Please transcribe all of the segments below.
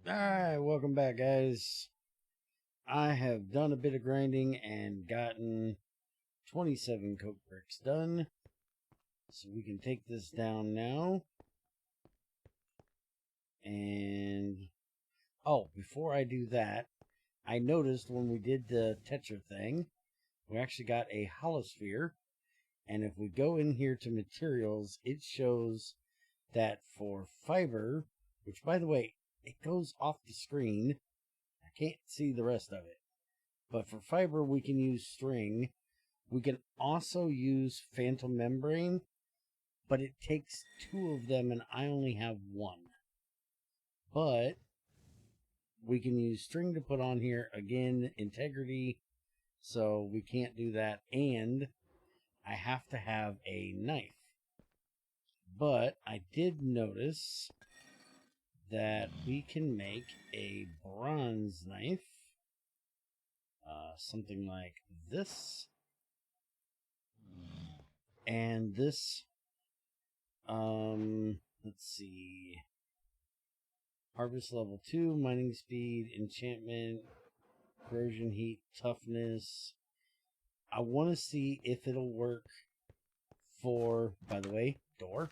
Alright, welcome back, guys. I have done a bit of grinding and gotten 27 coke bricks done. So we can take this down now. And, oh, before I do that, I noticed when we did the Tetra thing, we actually got a holosphere. And if we go in here to materials, it shows that for fiber, which by the way, it goes off the screen. I can't see the rest of it. But for fiber, we can use string. We can also use phantom membrane, but it takes 2 of them and I only have 1. But we can use string to put on here. Again, integrity, so we can't do that. And I have to have a knife. But I did notice that we can make a bronze knife. Something like this. And this, let's see. Harvest level 2, mining speed, enchantment, corrosion heat, toughness. I want to see if it'll work for, by the way, door.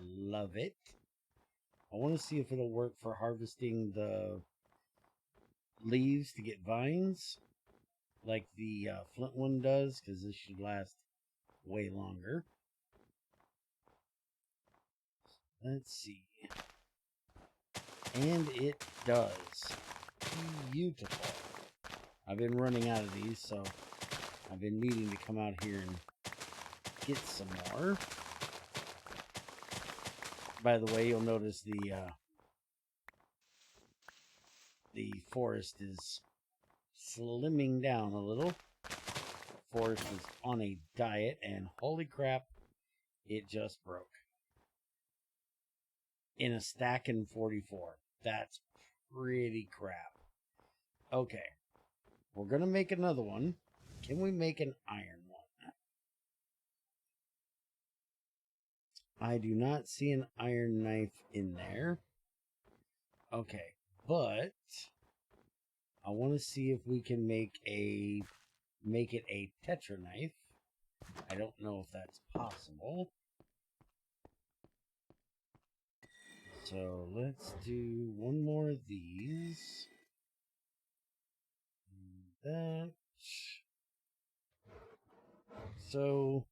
Love it. I want to see if it'll work for harvesting the leaves to get vines, like the flint one does, because this should last way longer. Let's see. And it does. Beautiful. I've been running out of these, so I've been needing to come out here and get some more. By the way, you'll notice the forest is slimming down a little. Forest is on a diet, and holy crap, it just broke. In a stack in 44. That's pretty crap. Okay. We're going to make another one. Can we make an iron one? I do not see an iron knife in there. Okay. But I want to see if we can make it a Tetra knife. I don't know if that's possible. So let's do one more of these. And that. So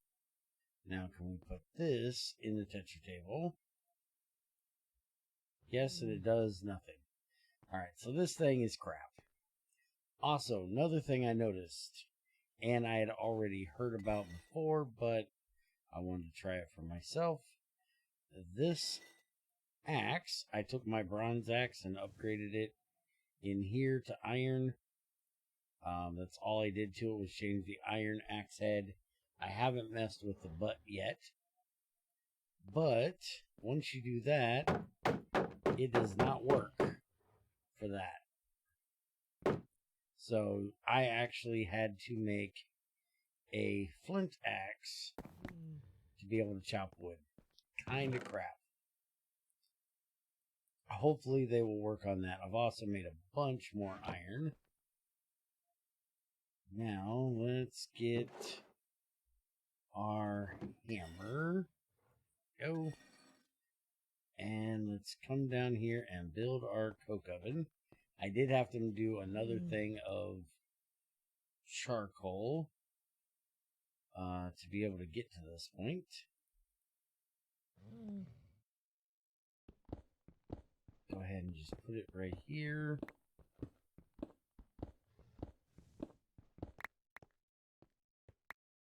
now can we put this in the Tetra table? Yes, and it does nothing. Alright, so this thing is crap. Also, another thing I noticed, and I had already heard about before, but I wanted to try it for myself. This axe, I took my bronze axe and upgraded it in here to iron. That's all I did to it, was change the iron axe head. I haven't messed with the butt yet. But once you do that, it does not work for that. So I actually had to make a flint axe to be able to chop wood. Kinda crap. Hopefully they will work on that. I've also made a bunch more iron. Now let's get our hammer. Go. And let's come down here and build our coke oven. I did have to do another thing of charcoal to be able to get to this point. Go ahead and just put it right here.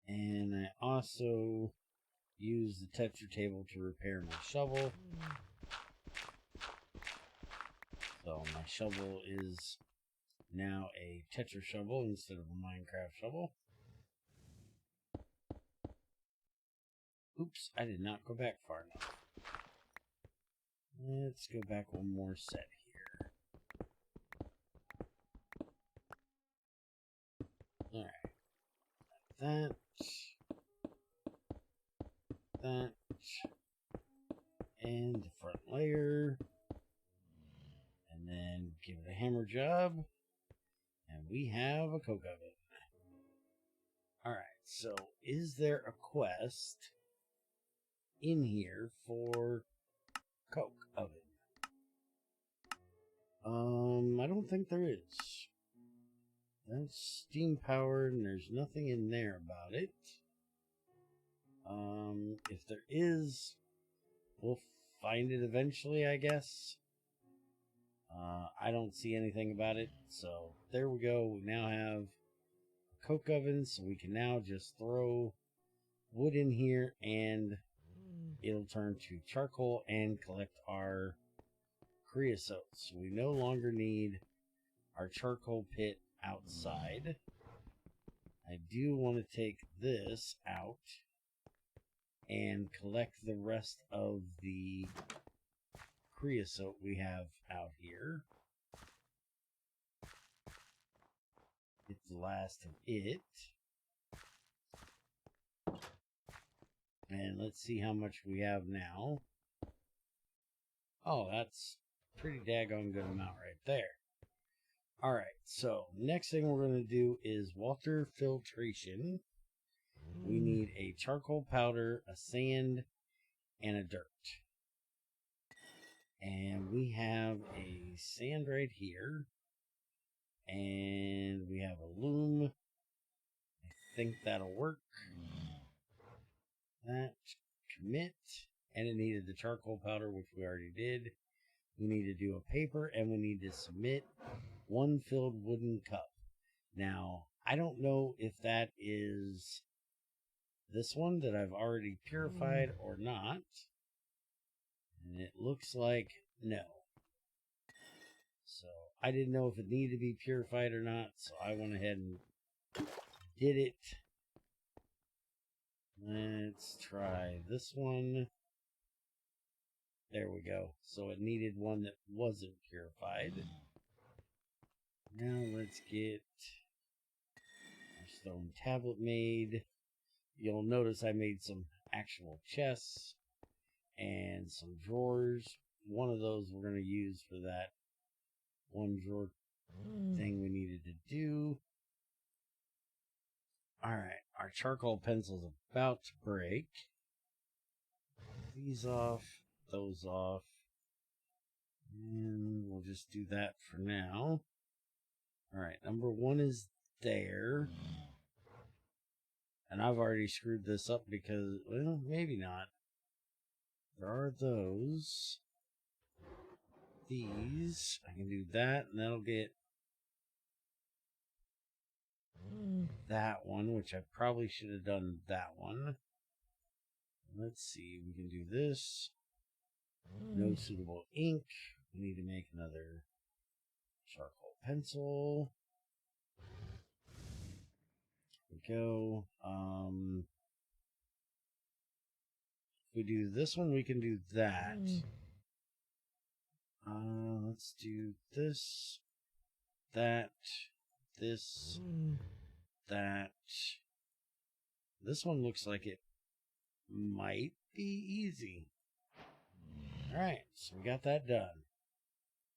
And I also use the Tetra table to repair my shovel. So my shovel is now a Tetra shovel instead of a Minecraft shovel. Oops, I did not go back far enough. Let's go back one more set here. Alright. That. And the front layer. And then give it a hammer job. And we have a coke oven. Alright, so is there a quest in here for coke oven? I don't think there is. That's steam powered and there's nothing in there about it. If there is, we'll find it eventually, I guess. I don't see anything about it, so there we go. We now have a coke oven, so we can now just throw wood in here and it'll turn to charcoal and collect our creosote. So we no longer need our charcoal pit outside. I do want to take this out and collect the rest of the creosote we have out here. It's the last of it. And let's see how much we have now. Oh, that's pretty daggone good amount right there. Alright, so next thing we're going to do is water filtration. We need a charcoal powder, a sand, and a dirt. And we have a sand right here. And we have a loom. I think that'll work. That, commit. And it needed the charcoal powder, which we already did. We need to do a paper, and we need to submit one filled wooden cup. Now, I don't know if that is this one that I've already purified or not. And it looks like no. So, I didn't know if it needed to be purified or not, so I went ahead and did it. Let's try this one. There we go. So it needed one that wasn't purified. Now let's get our stone tablet made. You'll notice I made some actual chests and some drawers. One of those we're going to use for that one drawer thing we needed to do. Alright, our charcoal pencil's about to break. These off, those off. And we'll just do that for now. Alright, number one is there. And I've already screwed this up because, well, maybe not. There are those. These. I can do that, and that'll get that one, which I probably should have done that one. Let's see, we can do this. No suitable ink. We need to make another charcoal pencil. There we go. If we do this one, we can do that. Let's do this, that, this, that. This one looks like it might be easy. Alright, so we got that done.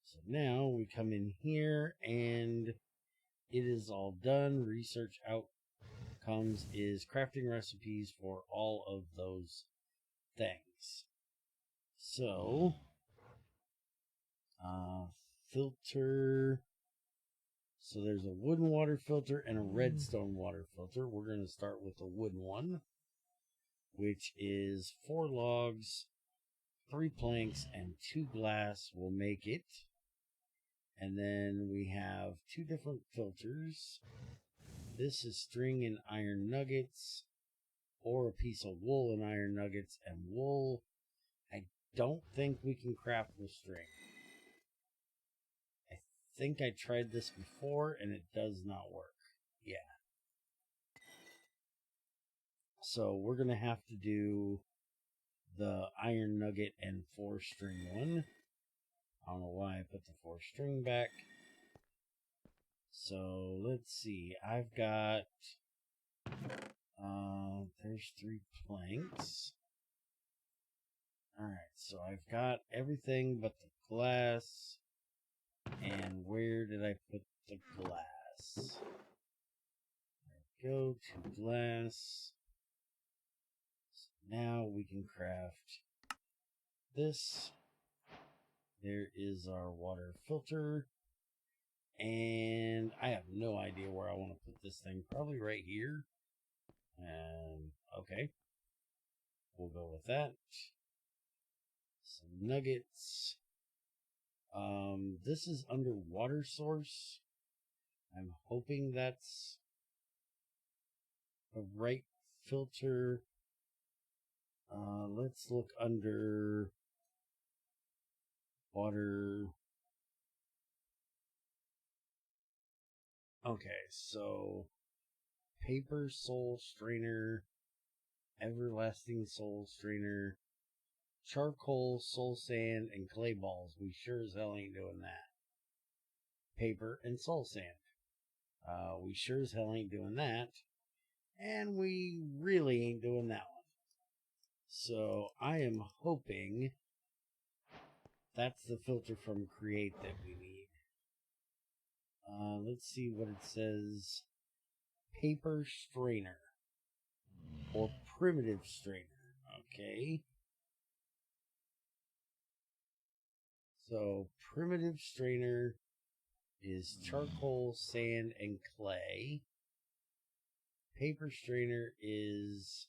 So now we come in here and it is all done. Research outcomes is crafting recipes for all of those things. So, filter. So there's a wooden water filter and a redstone water filter. We're going to start with the wooden one, which is 4 logs, 3 planks, and 2 glass will make it. And then we have 2 different filters. This is string and iron nuggets, or a piece of wool and iron nuggets. And wool, I don't think we can craft with string. I think I tried this before and it does not work. Yeah. So we're going to have to do the iron nugget and 4 string one. I don't know why I put the 4 string back. So let's see. I've got there's 3 planks. Alright, so I've got everything but the glass and where did I put the glass? Go to glass. So now we can craft this. There is our water filter. And I have no idea where I want to put this thing. Probably right here. And okay. We'll go with that. Some nuggets. This is under water source. I'm hoping that's the right filter. Let's look under water. Okay, so paper soul strainer, everlasting soul strainer, charcoal, soul sand, and clay balls. We sure as hell ain't doing that. Paper and soul sand. We sure as hell ain't doing that. And we really ain't doing that one. So I am hoping that's the filter from Create that we need. Let's see what it says. Paper strainer. Or primitive strainer. Okay. So primitive strainer is charcoal, sand, and clay. Paper strainer is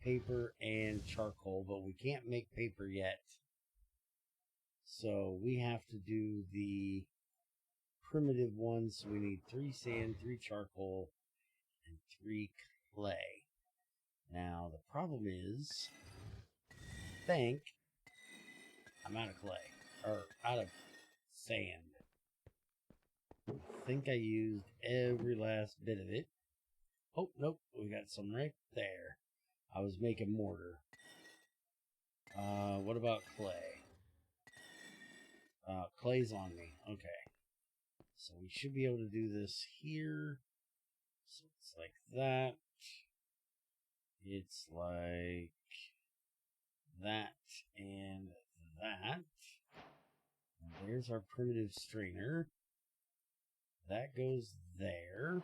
paper and charcoal, but we can't make paper yet. So we have to do the primitive one. So we need 3 sand, 3 charcoal, and 3 clay. Now the problem is, I think I'm out of clay, or out of sand. I think I used every last bit of it. Oh, nope, we got some right there. I was making mortar. What about clay? Clay's on me. Okay. So we should be able to do this here. So it's like that. It's like that and that. And there's our primitive strainer. That goes there.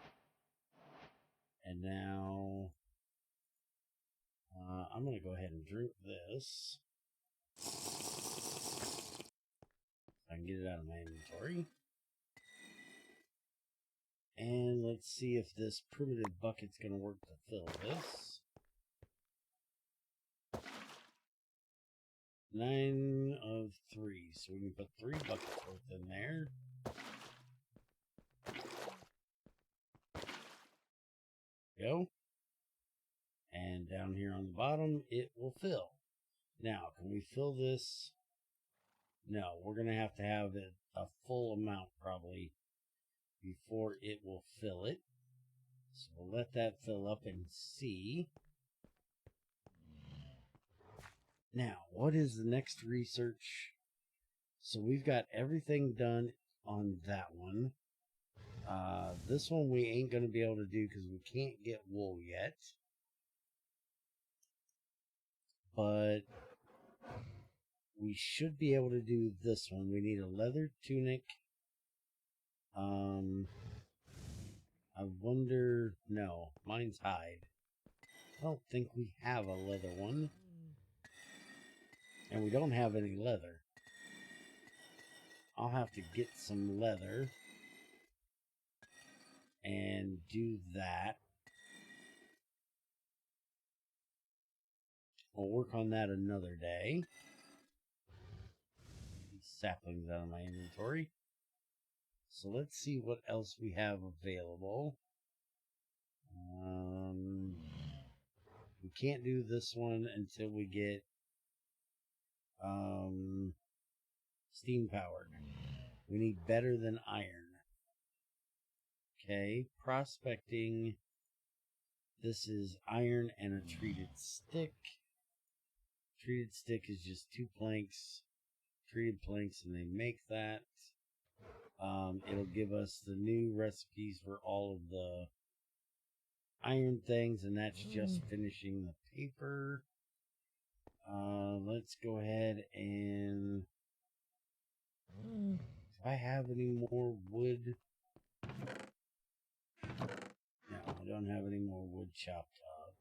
And now I'm going to go ahead and drink this. I can get it out of my inventory. And let's see if this primitive bucket's going to work to fill this. 9 of 3. So we can put 3 buckets worth in there. Go. And down here on the bottom, it will fill. Now, can we fill this? No, we're going to have it a full amount probably before it will fill it. So we'll let that fill up and see. Now, what is the next research? So we've got everything done on that one. This one we ain't going to be able to do because we can't get wool yet. But we should be able to do this one. We need a leather tunic. I wonder... No, mine's hide. I don't think we have a leather one. And we don't have any leather. I'll have to get some leather and do that. We'll work on that another day. These saplings out of my inventory. So let's see what else we have available. We can't do this one until we get steam powered. We need better than iron. Okay, prospecting. This is iron and a treated stick. Treated stick is just 2 planks, treated planks, and they make that. It'll give us the new recipes for all of the iron things, and that's just finishing the paper. Let's go ahead and I have any more wood? No, I don't have any more wood chopped up.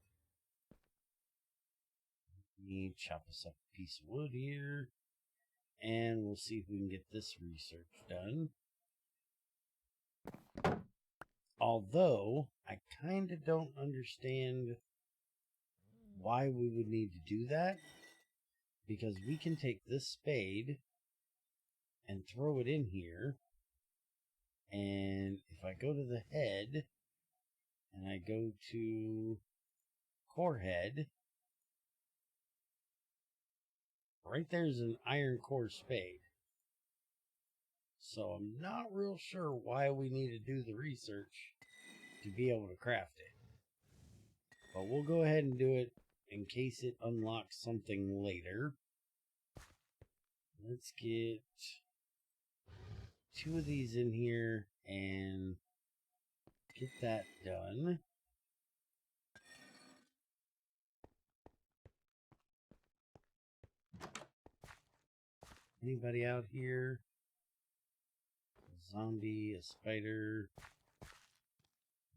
Need to chop us up a piece of wood here. And we'll see if we can get this research done. Although, I kind of don't understand why we would need to do that. Because we can take this spade and throw it in here. And if I go to the head, and I go to core head, right there's an iron core spade. So I'm not real sure why we need to do the research to be able to craft it. But we'll go ahead and do it in case it unlocks something later. Let's get 2 of these in here and get that done. Anybody out here? A zombie, a spider.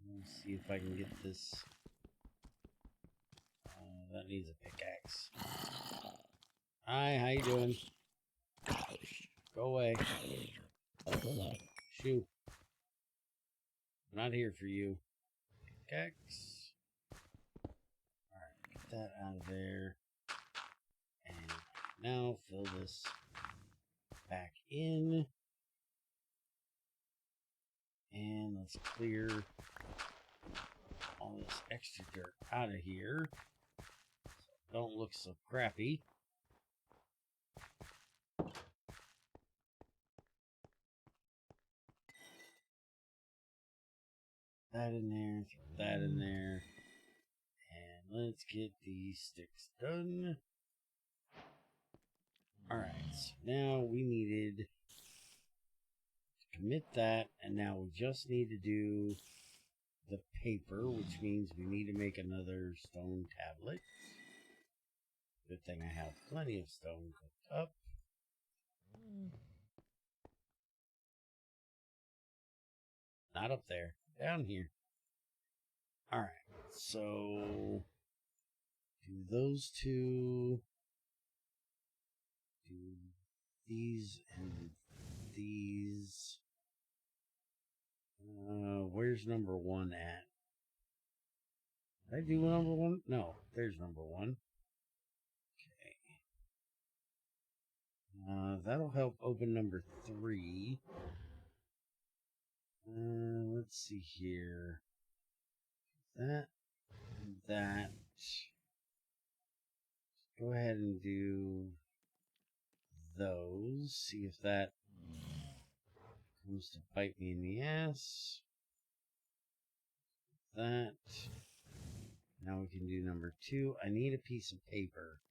Let's see if I can get this. That needs a pickaxe. Hi, how you doing? Go away. Shoo. I'm not here for you. Pickaxe. Alright, get that out of there. And now fill this back in. And let's clear all this extra dirt out of here. So don't look so crappy. That in there, throw that in there. And let's get these sticks done. Alright, so now we needed to commit that, and now we just need to do the paper, which means we need to make another stone tablet. Good thing I have plenty of stone cooked up. Not up there, down here. Alright, so do those 2. Do these and these. Where's number 1 at? Did I do number 1? No, there's number 1. Okay. That'll help open number 3. Let's see here. That and that. Go ahead and do those. See if that comes to bite me in the ass. That. Now we can do number 2. I need a piece of paper.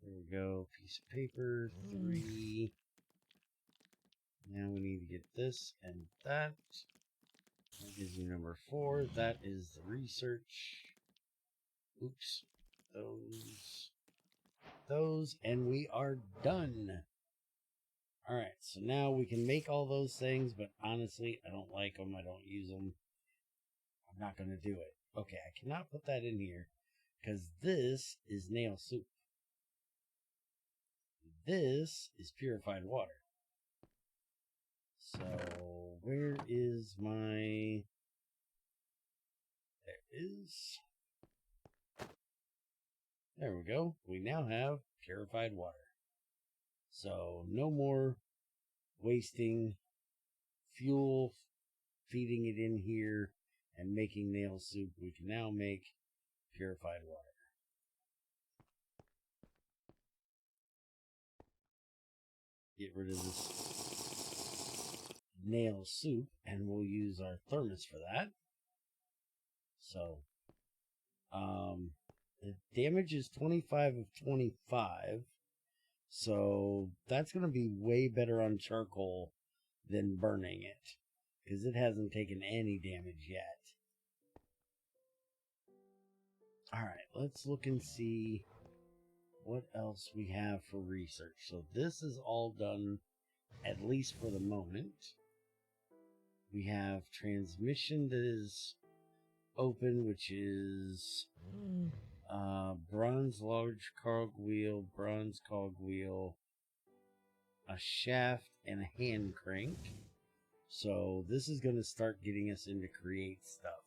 There we go. Piece of paper. 3. Now we need to get this and that. That gives me number 4. That is the research. Oops. Those, and we are done. Alright, so now we can make all those things, but honestly, I don't like them. I don't use them. I'm not going to do it. Okay, I cannot put that in here, because this is nail soup. This is purified water. So, where is my... There it is. There we go. We now have purified water. So, no more wasting fuel, feeding it in here, and making nail soup. We can now make purified water. Get rid of this nail soup, and we'll use our thermos for that. So, the damage is 25 of 25. So, that's going to be way better on charcoal than burning it, because it hasn't taken any damage yet. Alright, let's look and see what else we have for research. So, this is all done at least for the moment. We have transmission that is open, which is bronze large cogwheel, bronze cogwheel, a shaft, and a hand crank. So this is going to start getting us into create stuff.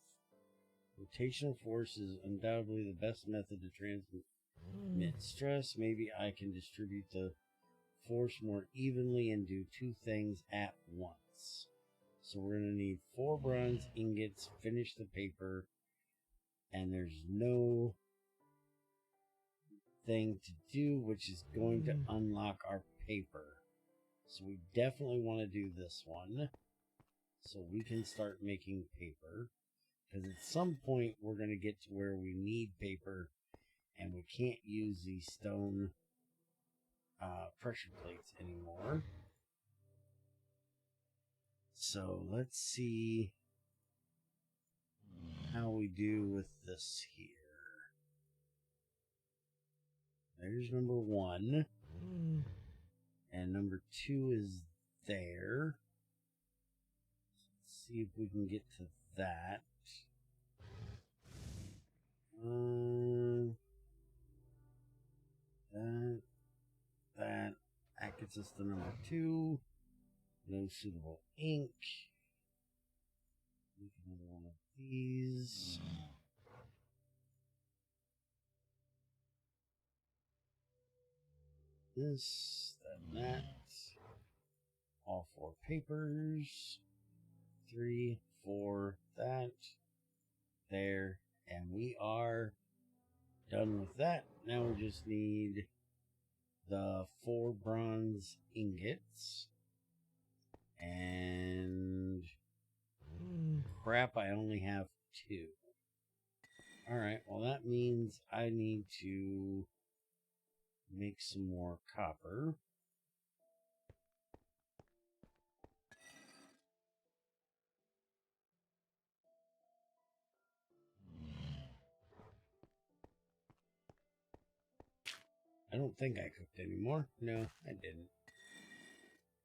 Rotational force is undoubtedly the best method to transmit stress. Maybe I can distribute the force more evenly and do two things at once. So we're going to need 4 bronze ingots, finish the paper, and there's no thing to do, which is going to unlock our paper. So we definitely want to do this one so we can start making paper, because at some point we're going to get to where we need paper and we can't use these stone pressure plates anymore. So let's see how we do with this here. There's number 1. And number 2 is there. Let's see if we can get to that. That gets us to number 2. No suitable ink. Make another one of these. This, that, and that. All 4 papers. 3, 4, that. There. And we are done with that. Now we just need the 4 bronze ingots. And crap, I only have 2. Alright, well that means I need to make some more copper. I don't think I cooked anymore. No, I didn't.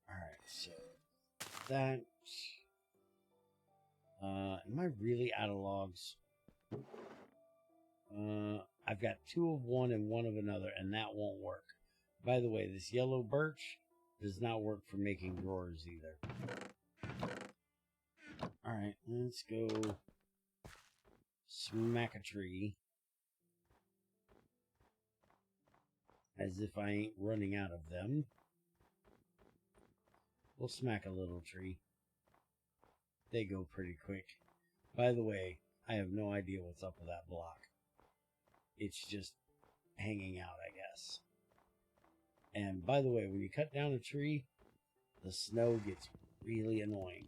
Alright, so that. Am I really out of logs? I've got 2 of one and 1 of another, and that won't work. By the way, this yellow birch does not work for making drawers either. Alright, let's go smack a tree. As if I ain't running out of them. We'll smack a little tree. They go pretty quick. By the way, I have no idea what's up with that block. It's just hanging out, I guess. And by the way, when you cut down a tree, the snow gets really annoying.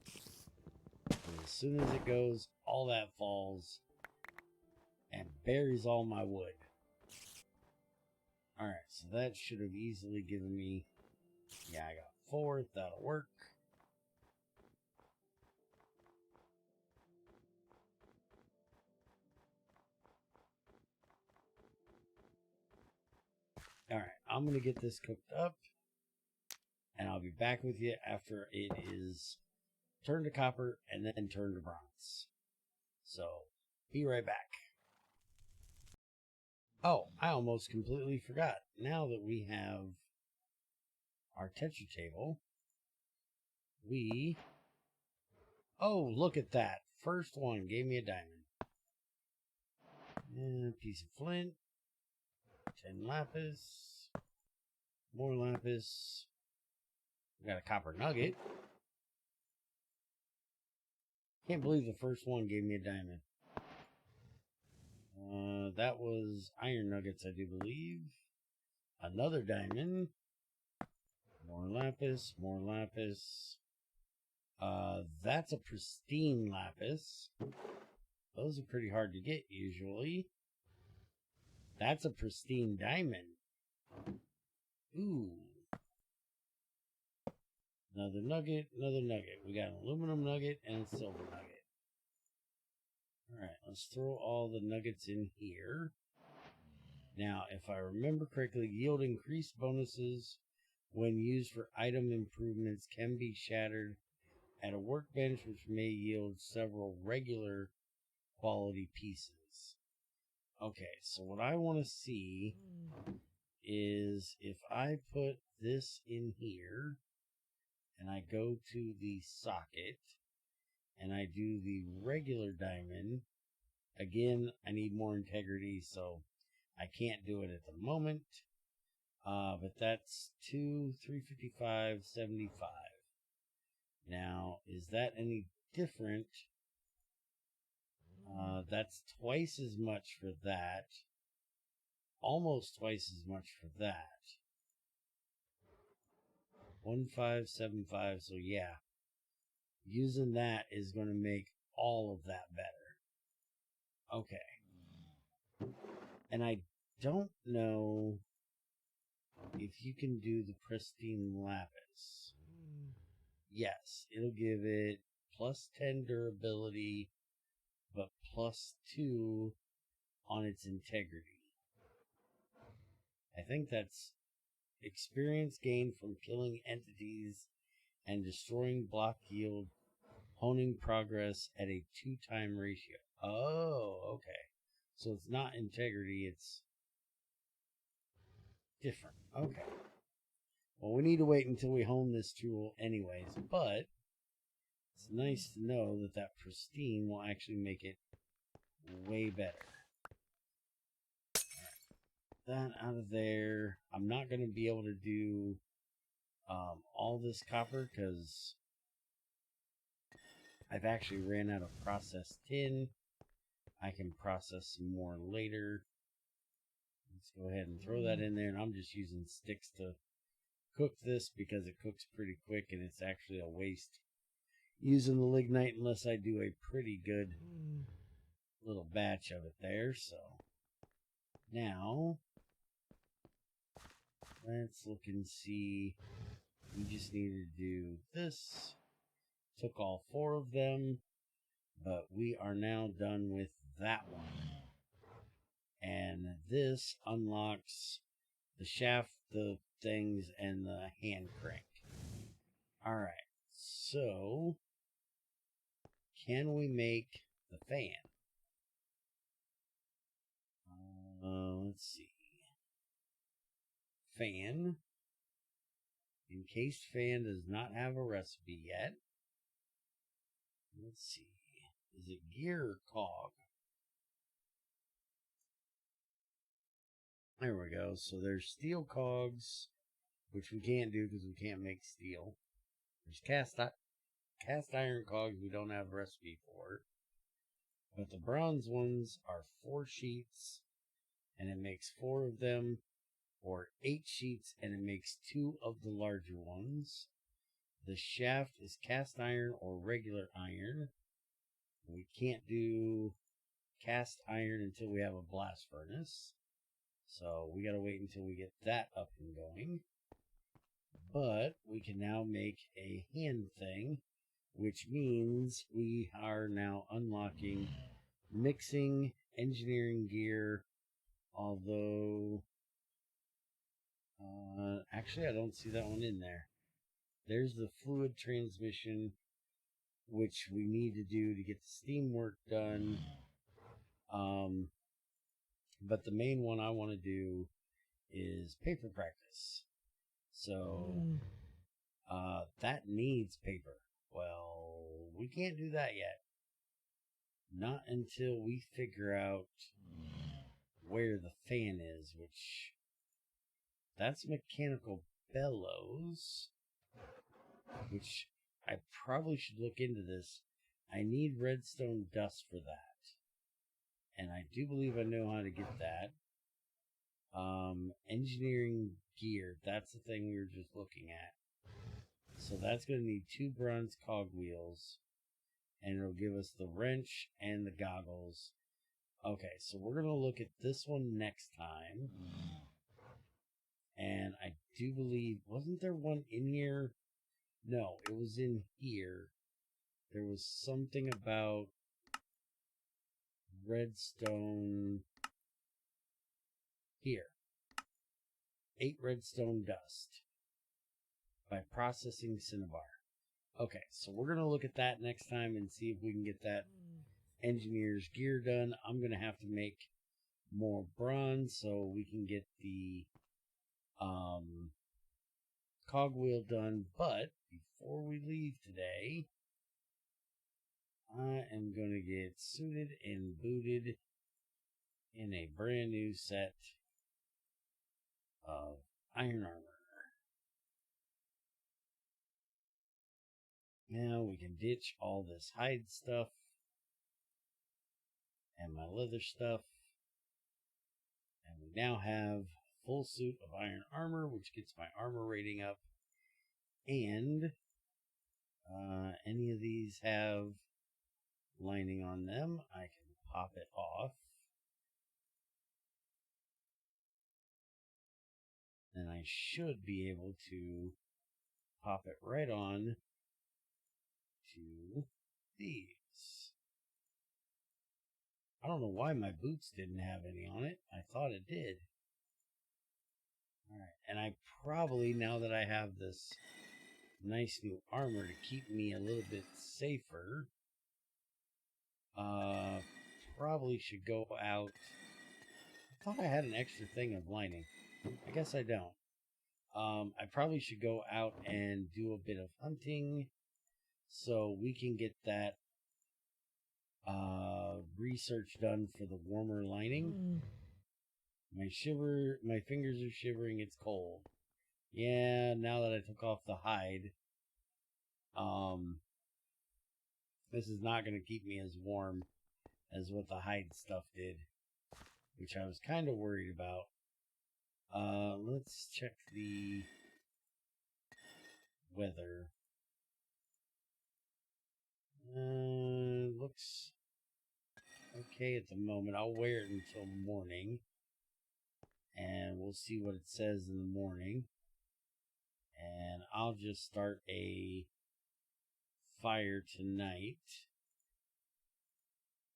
And as soon as it goes, all that falls and buries all my wood. Alright, so that should have easily given me... Yeah, I got 4. That'll work. Alright, I'm going to get this cooked up. And I'll be back with you after it is turned to copper and then turned to bronze. So, be right back. Oh, I almost completely forgot. Now that we have our Tetra table, we... Oh, look at that. First one gave me a diamond. And a piece of flint. 10 lapis. More lapis. We got a copper nugget. Can't believe the first one gave me a diamond. That was iron nuggets, I do believe. Another diamond. More lapis, more lapis. That's a pristine lapis. Those are pretty hard to get usually. That's a pristine diamond. Ooh. Another nugget, another nugget. We got an aluminum nugget and a silver nugget. Alright, let's throw all the nuggets in here. Now, if I remember correctly, yield increased bonuses when used for item improvements, can be shattered at a workbench, which may yield several regular quality pieces. Okay, so what I want to see is if I put this in here and I go to the socket and I do the regular diamond, again, I need more integrity, so I can't do it at the moment. But that's 355, 75. Now, is that any different? That's twice as much for that. Almost twice as much for that. 1575, so yeah. Using that is going to make all of that better. Okay. And I don't know if you can do the pristine lapis. Yes, it'll give it plus 10 durability, but plus 2 on its integrity. I think that's experience gained from killing entities and destroying block yield, honing progress at a 2-time ratio. Oh, okay. So it's not integrity, it's different. Okay. Well, we need to wait until we hone this tool anyways, but it's nice to know that that pristine will actually make it way better. That out of there. I'm not going to be able to do all this copper because I've actually ran out of processed tin. I can process some more later. Let's go ahead and throw that in there, and I'm just using sticks to cook this because it cooks pretty quick, and it's actually a waste using the lignite unless I do a pretty good little batch of it there. So now let's look and see. We just need to do this. Took all 4 of them, but we are now done with that one. And this unlocks the shaft, the things, and the hand crank. Alright, so can we make the fan? Let's see. Fan. Encased fan does not have a recipe yet. Let's see. Is it gear or cog? There we go. So there's steel cogs, which we can't do because we can't make steel. There's cast iron cogs we don't have a recipe for. But the bronze ones are 4 sheets, and it makes 4 of them, or 8 sheets, and it makes 2 of the larger ones. The shaft is cast iron or regular iron. We can't do cast iron until we have a blast furnace. So we gotta wait until we get that up and going. But we can now make a hand thing, which means we are now unlocking mixing, engineering gear, although actually I don't see that one in there. There's the fluid transmission, which we need to do to get the steam work done. But the main one I want to do is paper practice. So that needs paper. Well, we can't do that yet. Not until we figure out where the fan is, which that's mechanical bellows, which I probably should look into this. I need redstone dust for that, and I do believe I know how to get that. Engineering gear, that's the thing we were just looking at. So that's going to need 2 bronze cogwheels, and it'll give us the wrench and the goggles. Okay, so we're going to look at this one next time. And I do believe, wasn't there one in here? No, it was in here. There was something about redstone here. 8 redstone dust. by processing cinnabar. Okay, so we're going to look at that next time and see if we can get that engineer's gear done. I'm going to have to make more bronze so we can get the cogwheel done. But before we leave today, I am going to get suited and booted in a brand new set of iron armor. Now we can ditch all this hide stuff and my leather stuff. And we now have full suit of iron armor, which gets my armor rating up. And any of these have lining on them, I can pop it off. And I should be able to pop it right on to these. I don't know why my boots didn't have any on it. I thought it did. Alright, and I probably, now that I have this nice new armor to keep me a little bit safer, probably should go out. I thought I had an extra thing of lining. I guess I don't. I probably should go out and do a bit of hunting so we can get that research done for the warmer lining. My fingers are shivering, it's cold. Yeah, now that I took off the hide, this is not going to keep me as warm as what the hide stuff did, which I was kind of worried about. Let's check the weather. Looks okay at the moment. I'll wear it until morning, and we'll see what it says in the morning. And I'll just start a fire tonight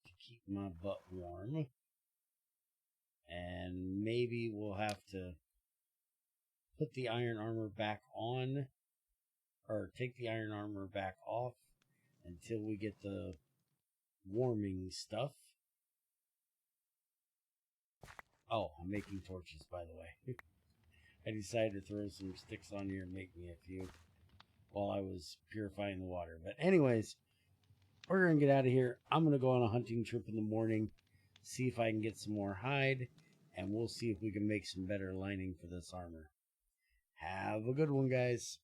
to keep my butt warm. And maybe we'll have to put the iron armor back on, or take the iron armor back off until we get the warming stuff. Oh, I'm making torches, by the way. I decided to throw some sticks on here and make me a few while I was purifying the water. But anyways, we're going to get out of here. I'm going to go on a hunting trip in the morning, see if I can get some more hide, and we'll see if we can make some better lining for this armor. Have a good one, guys.